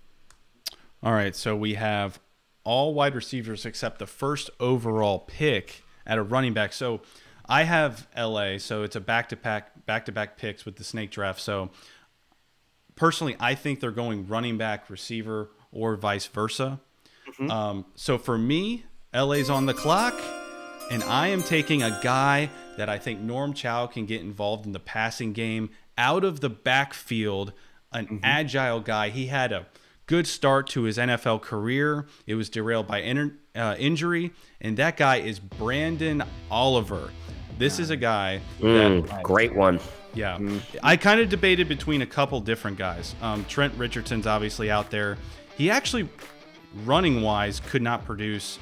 All right, so we have all wide receivers except the first overall pick at a running back. So I have LA, so it's a back-to-back picks with the snake draft. So personally, I think they're going running back, receiver, or vice versa. Mm-hmm. So for me, LA's on the clock, and I am taking a guy that I think Norm Chow can get involved in the passing game out of the backfield, an agile guy. He had a good start to his NFL career. It was derailed by injury, and that guy is Brandon Oliver. This is a guy that... Great one. Yeah. I kind of debated between a couple different guys. Trent Richardson's obviously out there. He actually, running-wise, could not produce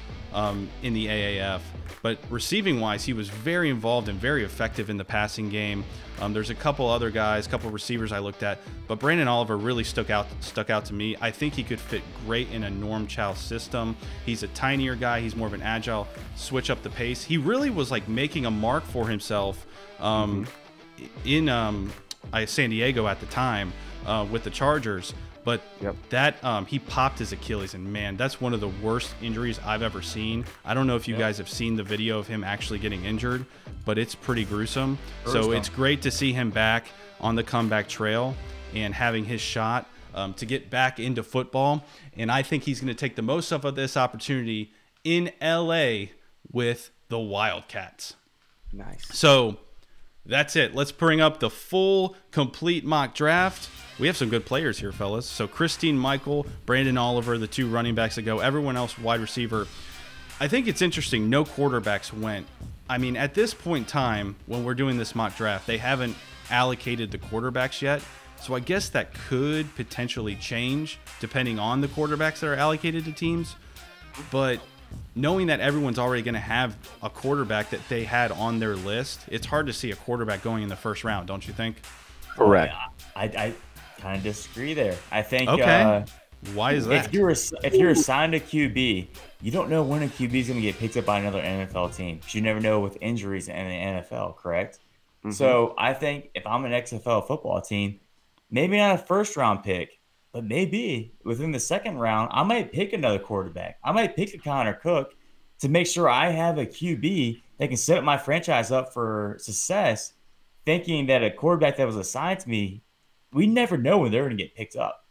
in the AAF. But receiving-wise, he was very involved and very effective in the passing game. There's a couple other guys, a couple receivers I looked at. But Brandon Oliver really stuck out to me. I think he could fit great in a Norm Chow system. He's a tinier guy. He's more of an agile, switch up the pace. He really was like making a mark for himself in San Diego at the time with the Chargers. But that he popped his Achilles, and man, that's one of the worst injuries I've ever seen. I don't know if you guys have seen the video of him actually getting injured, but it's pretty gruesome. So it's great to see him back on the comeback trail and having his shot to get back into football. And I think he's going to take the most of this opportunity in LA with the Wildcats. Nice. So that's it. Let's bring up the full, complete mock draft. We have some good players here, fellas. So Christine Michael, Brandon Oliver, the two running backs that go. Everyone else, wide receiver. I think it's interesting. No quarterbacks went. I mean, at this point in time, when we're doing this mock draft, they haven't allocated the quarterbacks yet. So I guess that could potentially change depending on the quarterbacks that are allocated to teams. But knowing that everyone's already going to have a quarterback that they had on their list, it's hard to see a quarterback going in the first round, don't you think? Correct. I kind of disagree there. I think. Okay. Why is that? If you're assigned a QB, you don't know when a QB is going to get picked up by another NFL team. You never know with injuries in the NFL, correct? So I think if I'm an XFL football team, maybe not a first-round pick, but maybe within the second round, I might pick another quarterback. I might pick a Connor Cook to make sure I have a QB that can set my franchise up for success, thinking that a quarterback that was assigned to me, we never know when they're going to get picked up.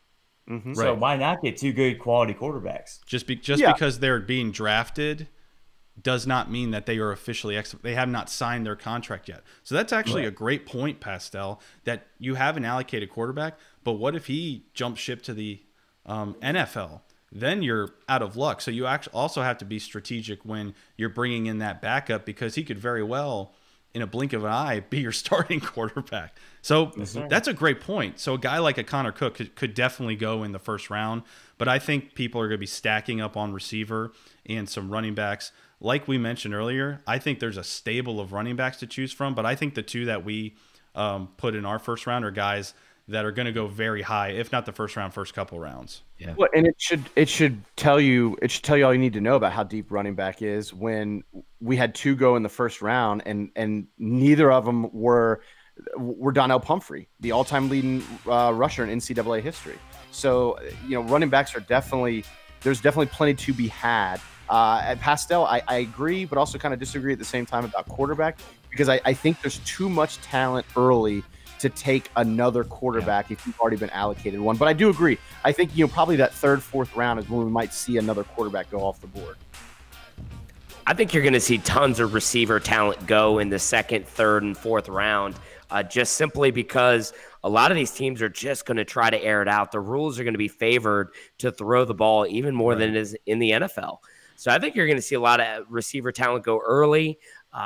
So why not get two good quality quarterbacks? Just because they're being drafted does not mean that they are officially they have not signed their contract yet. So that's actually a great point, Pastel, that you have an allocated quarterback, but what if he jumps ship to the NFL? Then you're out of luck. So you actually also have to be strategic when you're bringing in that backup, because he could very well, in a blink of an eye, be your starting quarterback. So that's a great point. So a guy like a Connor Cook could definitely go in the first round, but I think people are going to be stacking up on receiver and some running backs. Like we mentioned earlier, I think there's a stable of running backs to choose from, but I think the two that we put in our first round are guys that are going to go very high, if not the first round, first couple rounds. Yeah. Well, and it should tell you all you need to know about how deep running back is when we had two go in the first round, and neither of them were Donnell Pomfrey, the all-time leading rusher in NCAA history. So running backs are there's definitely plenty to be had. At Pastel, I agree, but also kind of disagree at the same time about quarterback, because I think there's too much talent early to take another quarterback if you've already been allocated one. But I do agree. I think probably that third, fourth round is when we might see another quarterback go off the board. I think you're going to see tons of receiver talent go in the second, third, and fourth round, just simply because a lot of these teams are just going to try to air it out. The rules are going to be favored to throw the ball even more than it is in the NFL. So I think you're going to see a lot of receiver talent go early.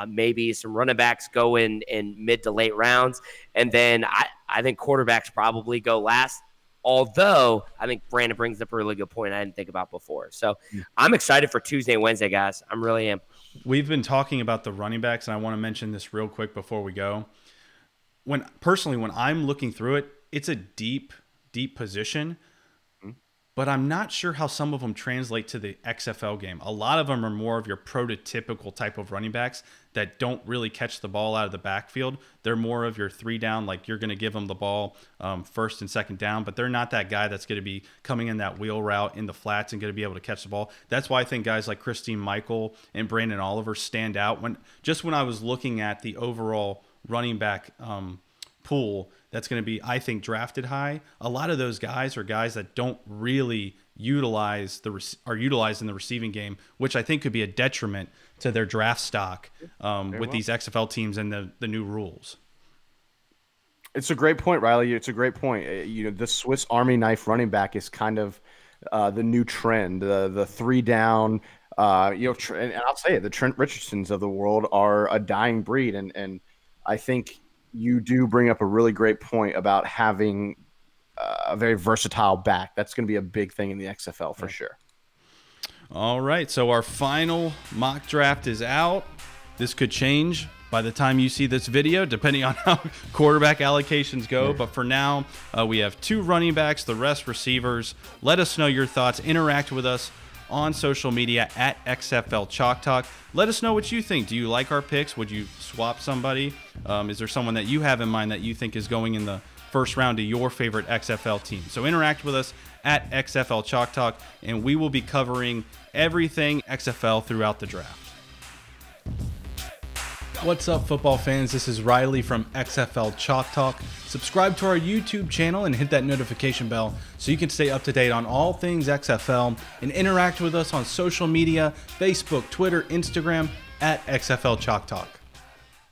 Maybe some running backs go in mid to late rounds. And then I think quarterbacks probably go last, although I think Brandon brings up a really good point I didn't think about before. So I'm excited for Tuesday and Wednesday, guys. I really am. We've been talking about the running backs, and I want to mention this real quick before we go. When I'm looking through it, it's a deep position. But I'm not sure how some of them translate to the XFL game. A lot of them are more of your prototypical type of running backs that don't really catch the ball out of the backfield. They're more of your 3 down, like you're going to give them the ball first and second down, but they're not that guy that's going to be coming in that wheel route in the flats and going to be able to catch the ball. That's why I think guys like Christine Michael and Brandon Oliver stand out. When I was looking at the overall running back pool that's going to be, I think, drafted high, a lot of those guys are guys that don't really utilized in the receiving game, which I think could be a detriment to their draft stock with these XFL teams and the new rules. It's a great point, Riley. It's a great point. The Swiss Army knife running back is kind of the new trend. The 3 down. And I'll say it, the Trent Richardsons of the world are a dying breed, and I think you do bring up a really great point about having a very versatile back. That's going to be a big thing in the XFL for sure. All right, so our final mock draft is out. This could change by the time you see this video, depending on how quarterback allocations go. But for now, we have 2 running backs, the rest receivers. Let us know your thoughts. Interact with us on social media at XFL Chalk Talk. Let us know what you think. Do you like our picks? Would you swap somebody? Is there someone that you have in mind that you think is going in the first round to your favorite XFL team? So interact with us at XFL Chalk Talk, and we will be covering everything XFL throughout the draft. What's up, football fans? This is Riley from XFL Chalk Talk. Subscribe to our YouTube channel and hit that notification bell so you can stay up to date on all things XFL, and interact with us on social media, Facebook, Twitter, Instagram at XFL Chalk Talk.